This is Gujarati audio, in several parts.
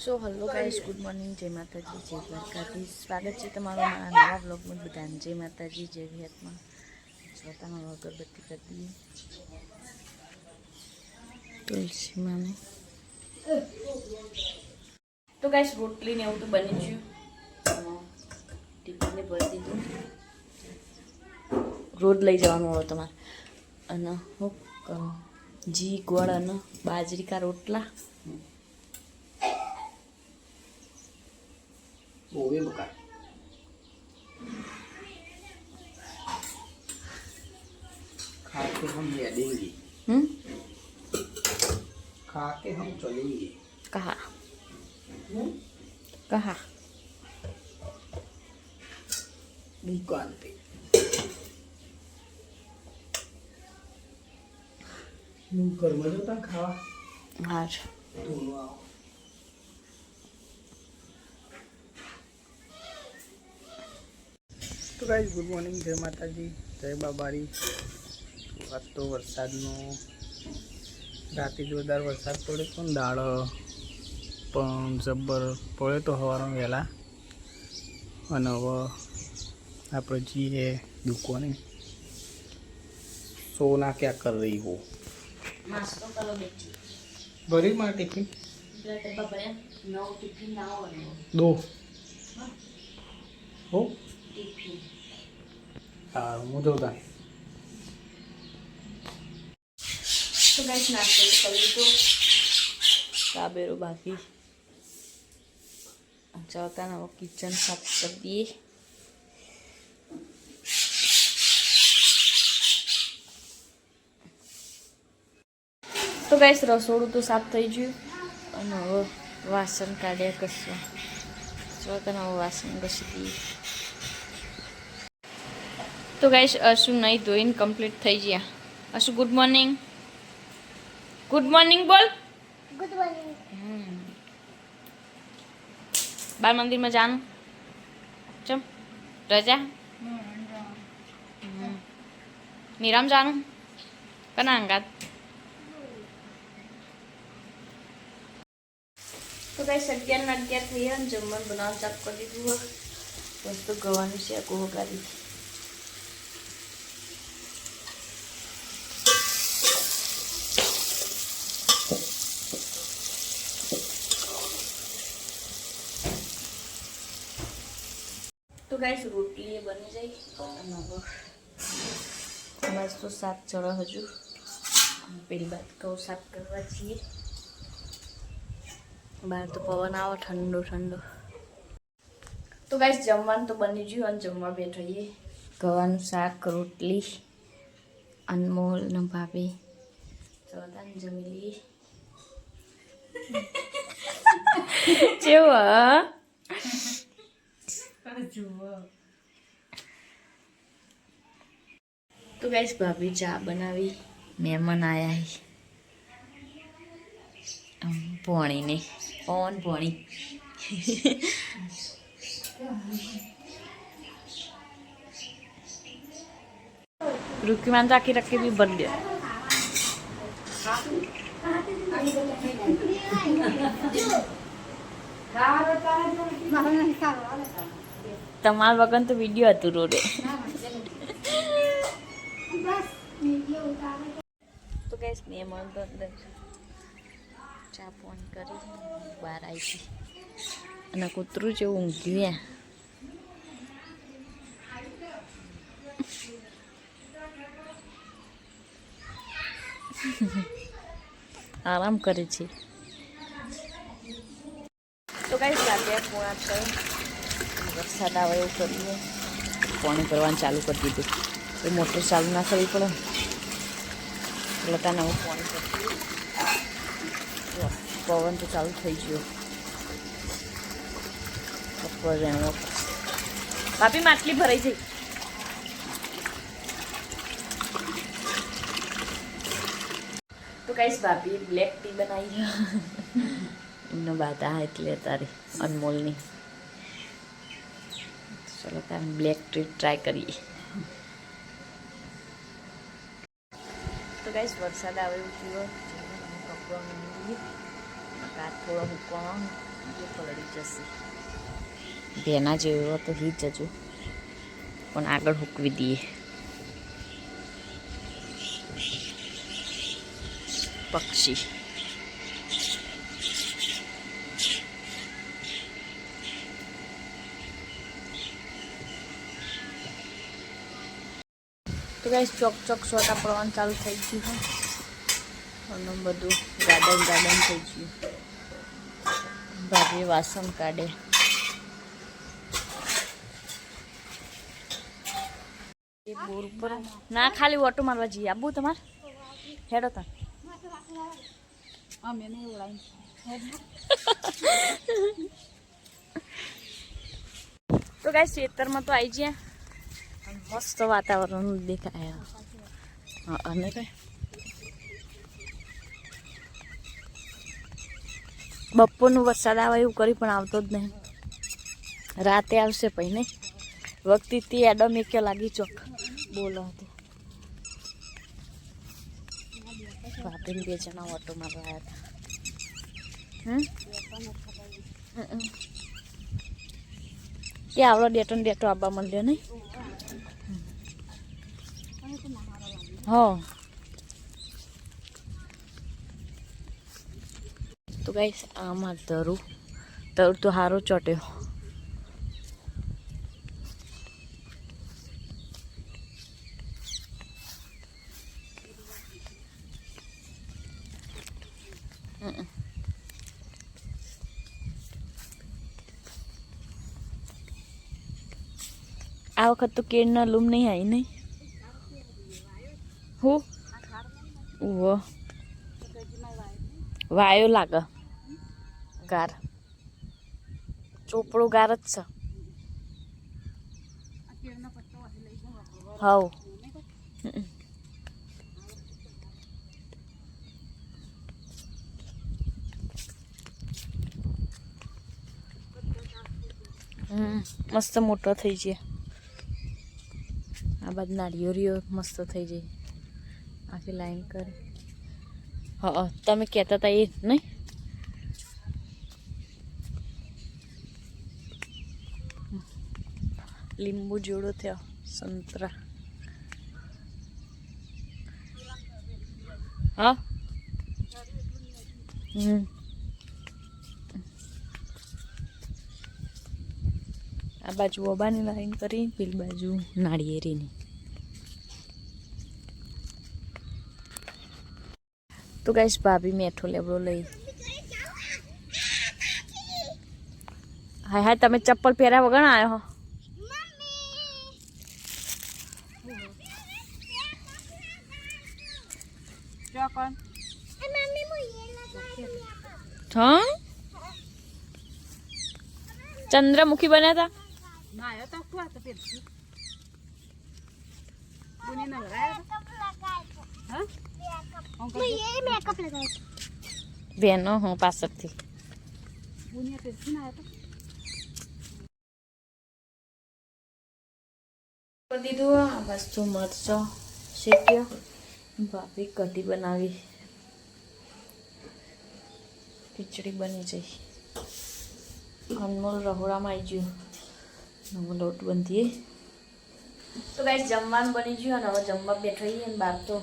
સો હલો ગાઈસ, ગુડ મોર્નિંગ, જય માતાજી, જય દ્વારકાધીશ. સ્વાગત છે તમારું મારા નવા બ્લોગમાં. બધાને જય માતાજી, જય વિહતમાં. પોતાનો અગરબત્તી કરી દઈએ તુલસી માને. તો ગાઈસ, રોટલી ને એવું તો બની ગયું. ટિફિનને ભરી દીધું. રોજ લઈ જવાનું હોય તમારે. અને હું જી ગોળ અને બાજરી કા રોટલા. ओवे बका खा के हम लेंगे खा के हम चलेंगे कहा कहा दुकान पे घर में जो ता खावा हाँ दोनों आओ तो गाइस गुड मॉर्निंग जय माताजी जय बाबारी आज तो वरसादनो राते जोरदार वरसाद पड़े तो दाड़ पण जब्बर पड़े तो हवारों वहेला अने हवे आपणे जीए दुकाने सोना क्या कर रही हो नाश्तो करो बेटी भरी मार टिफिन डब्बा भरे 9 टिफिन ना हो 2 हो टिफिन हाँ मुझे बता तो गाइस नाश्तो तो कर लीधो काबेरो बाकी चलता ना वो किचन साफ कर दिए तो गाइस रसोड़ું तो साफ થઈ ગયું અને હવે વાસણ કાઢ્યા કશું ચલતા ના વાસણ ઘસી દઈએ तो गाइस अशु नहीं धोઈને કમ્પ્લીટ થઈ ગયા अशु गुड मॉर्निंग बोल गुड मॉर्निंग बाल मंदिर में जान चम रजा मीराम जानू कना अंगात तो गाइस 11 થઈ ગયા જમવાનું બનાવવાનું ચાલુ કરી દીધું બસ તો ગવાનું છે આ ગોગારી तो गाइस रोटली ये बनी जाए बस तो साफ चढ़ा हजू पहली बात कौ साफ करवा छे बाहर तो पवन आओ ठंडो ठंडो तो गाइस जमवान तो बनी गયું અને જમવા બેઠીએ ગવાનું શાક રોટલી અનમોલ ને ભાભી ચૌદાન જમી લઈએ જેવા तो गाइस भाभी चा बनावी मेहमान आया है पोणी ने कौन पोणी रुकी मान जाके रख के भी बन गया तमार वगन तो वीडियो अधूरो रे तो गैस मेहमान तो अंदर चा फोन करी बाहर आई थी અને કૂતરું જેવું ઊંઘ્યું આરામ કરે છે તો ગાઈસ રાતે 5:30 વરસાદ આવે એવું કરીએ પાણી કરવાનું ચાલુ કરી દીધું તો મોટર ચાલુ ના કરવી પડે લતાને હું પાણી કરતી પવન તો ચાલુ થઈ ગયો ભાભી માટલી ભરાઈ જઈ તો ગાઈસ ભાભી બ્લેક ટી બનાવી એમનો બાધા એટલે તારે અનમોલની ચલો તારે બ્લેક ટી ટ્રાય કરીએ તો ગાઈસ વરસાદ આવે એવું થયો કપડાં કાચ થોડો મૂકવાનો એ પલળી જશે. ભેના જેવો તો હી જજો, પણ આગળ હૂકવી દઈએ. પક્ષી તો ગાઈસ ચોક છોટા પડવાનું ચાલુ થઈ ગયું છે અને બધું ગાર્ડન થઈ ગયું. ભાભી વાસણ કાઢે. બોર ઉપર ના ખાલી ઓટો મારવા જઈએ. આબુ તમારે હેડો તા તો ગાઈસ ખેતરમાં તો આવી ગયા. મસ્ત વાતાવરણ દેખાય. અને કઈ બપોરનું વરસાદ આવે એવું કરી પણ આવતો જ નહીં. રાતે આવશે પછી નહીં. વખતે તે એડમ એક લાગી ચોક બોલો હતો. ભાભીને 2 જણા ઓટો મારવા આવ્યા હતા. કે આવડો ડેટો આવવા માંડ્યો નહીં. હા તો ગાઈસ આમાં તરું તો સારો ચોટ્યો. આ વખત તો કેળના લૂમ નહીં આવી નહીં. હું વાયો લાગે ગાર. ચોપડો ગાર જ છે. હવ મસ્ત મોટો થઈ જાય. આ બાદ નાળિયેરીઓ મસ્ત થઈ જાય. આખી લાઈન કરે. હા તમે કહેતા હતા એ નહીં. લીંબુ જોડો થયો. સંતરા હા આ બાજુ ઓબાની લાઈન કરી, પેલી બાજુ નાળિયેરીની. તો ગાઈસ ભાભી મેઠો લેબડો લઈ. હાય તમે ચપ્પલ પહેર્યા વગર આવ્યો હો. હા ચંદ્રમુખી બન્યા હતા. બેનો હું પાછળથી દીધું. આ વસ્તુ મરચો શેક્યો. ભાભી કઢી બનાવી. ખીચડી બની જઈ. અનમોલ રહોડામાં આવી ગયું. હવે લોટ બંધીએ. તો ગાઈસ જમવાનું બની ગયું અને હવે જમવા બેઠીએ. અને બહાર તો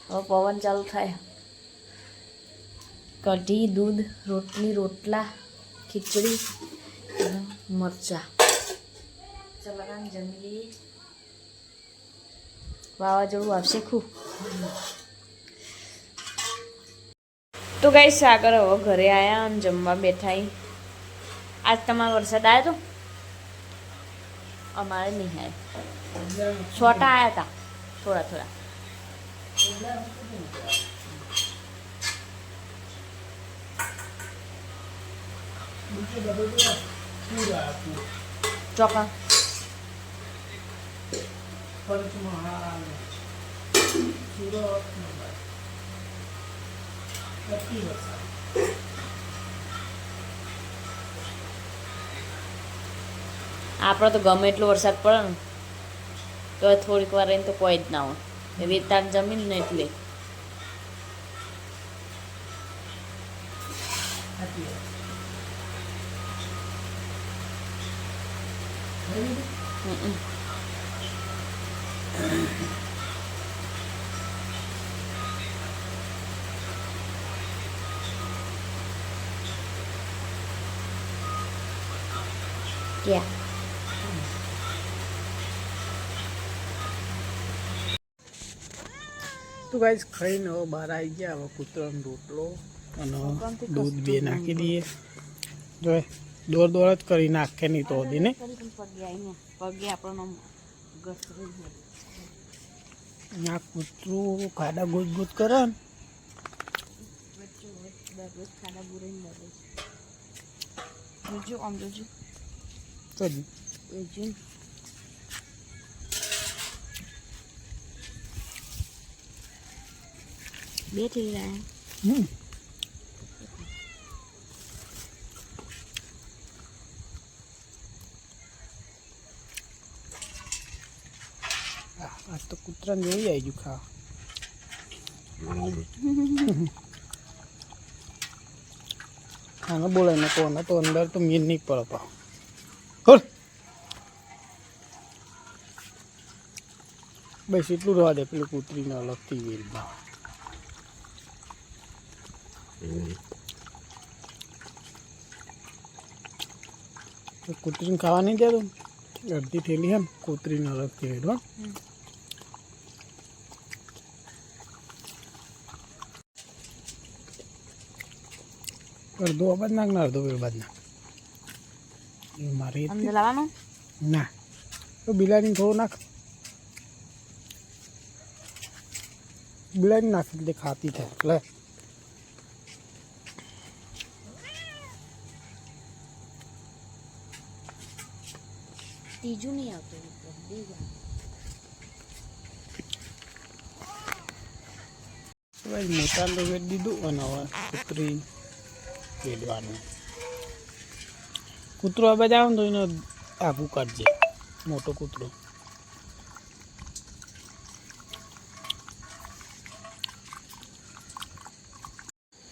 હવે પવન ચાલુ થાય. કઢી, દૂધ, રોટલા, ખીચડી અને મરચા. ચલાના જમી લઈએ. વાવાઝોડું આવશે ખૂબ. તો ગાઈસ આગળ હવે ઘરે આવ્યા અને જમવા બેઠા. આજ તમારો વરસાદ આવ્યો તો? અમારે નહીં આવ્યો. છોટા આવ્યા હતા થોડા. ચોકા આપણે તો ગમે એટલો વરસાદ પડે ને તો થોડીક વાર રહીને તો કોઈ જ ના હોય. રેતાળ જમીન ને એટલે ક્યાં તો ગાઈસ ખાઈને હવે બહાર આવી ગયા. હવે કૂતરાનો રોટલો અને દૂધ બે નાખી દઈએ. જો દોડ દોડ જ કરી નાખે નહીં તો હતી ને પગે આપણો આ કૂતરું ખાડા ગુજ ગુજ કરે ને ખાડા બુરાઈને જોજો આમ જોજો તો બે થઈ રહ્યા આજ તો કૂતરાને જોઈ આવી ગયું ખા ખાને બોલાય ને કોને તો અંદર તો મીન નહીં પડે પા બસ એટલું રહેવા દે પેલું કૂતરીને અલગથી વેલમાં કૂતરીને ખાવા નહીં દેતું અડધી થેલી હે ને કૂતરીને અલગથી વેલ અડધો અબાજ નાખ ને અડધો પેલો બાજ નાખ મારી અંદર લાવવાનું ના તો બિલાડીને થોડું નાખ બિલાડી નાખી એટલે ખાતી થાય એટલે ત્રીજું નહીં આવતું મોટા તો વેચ દીધું અને હવે કૂતરી વેડવાનું કૂતરો આ બાજુ આવે ને તો એને આઘું કાઢજે મોટો કૂતરો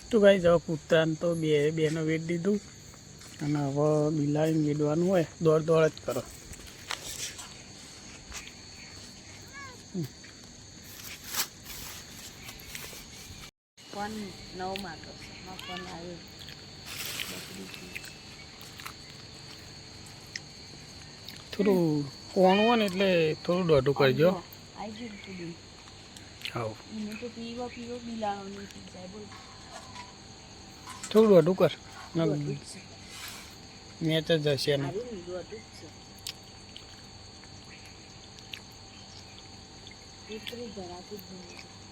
તો ગાઈસ હવે કૂતરાને તો બેનો વેચ દીધું અને હવે બિલાડીને વેડવાનું હોય દોડ દોડ જ કરો ફોન નવો માગો ફોન આવ્યો થોડું કોણ હોય ને એટલે થોડું દોઢું કરજો આવી ગયું હા એને તો પીવો બિલાડો નહીં પી જાય બોલ થોડું દોઢું કર મેચ જ હશે ને ધરાતી જ